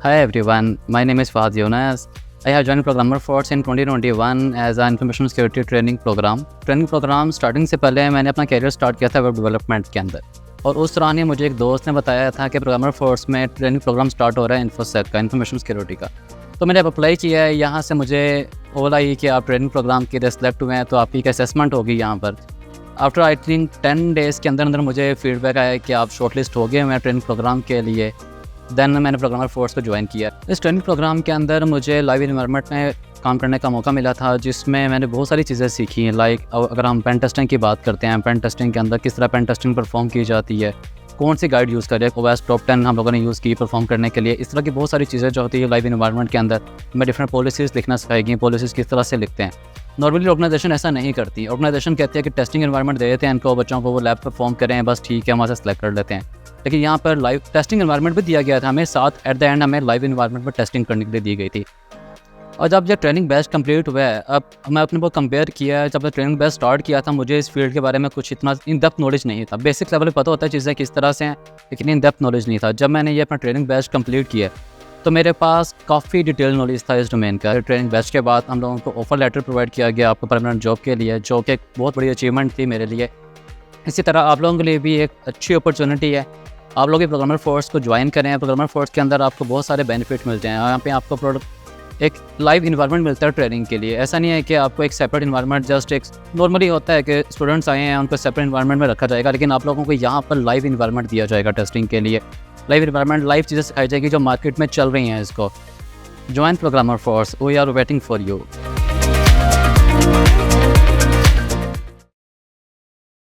Hi everyone, my name is Fahad Yonas. I have joined Programmer Force in 2021 as an Information Security Training Program. Training programme starting से पहले मैंने अपना career start किया था web development के अंदर, और उस दौरान ही मुझे एक दोस्त ने बताया था कि प्रोग्रामर फोर्स में ट्रेनिंग प्रोग्राम स्टार्ट हो रहा है इन्फोसेक का, इन्फॉर्मेशन सिक्योरिटी का। तो मैंने अप्लाई किया है। यहाँ से मुझे कॉल आई कि आप ट्रेनिंग प्रोग्राम के लिए सेलेक्ट हुए हैं, तो आपकी एक असेसमेंट होगी यहाँ पर। आफ्टर आई थिंक 10 डेज़ के अंदर मुझे फीडबैक आया कि आप शॉर्टलिस्ट हो गए मैं ट्रेनिंग प्रोग्राम के लिए। देन मैंने प्रोग्रामर फोर्स को ज्वाइन किया। इस ट्रेनिंग प्रोग्राम के अंदर मुझे लाइव इन्वायरमेंट में काम करने का मौका मिला था, जिसमें मैंने बहुत सारी चीज़ें सीखी हैं। लाइक अगर हम पेन टेस्टिंग की बात करते हैं, पेन टेस्टिंग के अंदर किस तरह पेन टेस्टिंग परफॉर्म की जाती है, कौन सी गाइड यूज़ करें, ओएस टॉप 10 हम लोगों ने यूज़ की परफॉर्म करने के लिए। इस तरह की बहुत सारी चीज़ें जो होती है लाइव इन्वायरमेंट के अंदर, मैं डिफरेंट पॉलिसीज़ लिखना सिखाई गई, पॉलिसीज़ किस तरह से लिखते हैं। नॉर्मली ऑर्गेनाइजेशन ऐसा नहीं करती। ऑर्गेनाइजेशन कहती है कि टेस्टिंग एनवायरनमेंट दे देते हैं इनको, बच्चों को वो लैब परफॉर्म करें, बस ठीक है, वहाँ से सेलेक्ट कर लेते हैं। लेकिन यहाँ पर लाइव टेस्टिंग एनवायरनमेंट भी दिया गया था हमें साथ। एट द एंड हमें लाइव इन्वायरमेंट में टेस्टिंग करने के लिए दी गई थी। और जब ये ट्रेनिंग बैच कंप्लीट हुआ है, अब मैं अपने को कंपेयर किया है, जब मैं ट्रेनिंग बैच स्टार्ट किया था मुझे इस फील्ड के बारे में कुछ इतना इन डेप्थ नॉलेज नहीं था। बेसिक लेवल पे पता होता है चीज़ें किस तरह से हैं, लेकिन इन डेप्थ नॉलेज नहीं था। जब मैंने ये अपना ट्रेनिंग बैच कंप्लीट किया तो मेरे पास काफ़ी डिटेल नॉलेज था इस डोमेन का। ट्रेनिंग बैच के बाद हम लोगों को ऑफर लेटर प्रोवाइड किया गया आपको परमानेंट जॉब के लिए, जो कि एक बहुत बड़ी अचीवमेंट थी मेरे लिए। इसी तरह आप लोगों के लिए भी एक अच्छी अपॉर्चुनिटी है, आप लोग प्रोग्रामर फोर्स को ज्वाइन करें। प्रोग्रामर फोर्स के अंदर आपको बहुत सारे बेनिफिट मिलते हैं। यहाँ पे आपको प्रोडक्ट एक लाइव इन्वायरमेंट मिलता है ट्रेनिंग के लिए। ऐसा नहीं है कि आपको एक सेपरेट इन्वायरमेंट जस्ट एक नॉर्मली होता है कि स्टूडेंट्स आए हैं उनको सेपरेट इन्वायरमेंट में रखा जाएगा, लेकिन आप लोगों को यहाँ पर लाइव इन्वायरमेंट दिया जाएगा टेस्टिंग के लिए। लाइव इन्वायरमेंट, लाइव चीज़ें सिखाई जाएगी जो मार्केट में चल रही हैं। इसको join programmer force, we are waiting for you.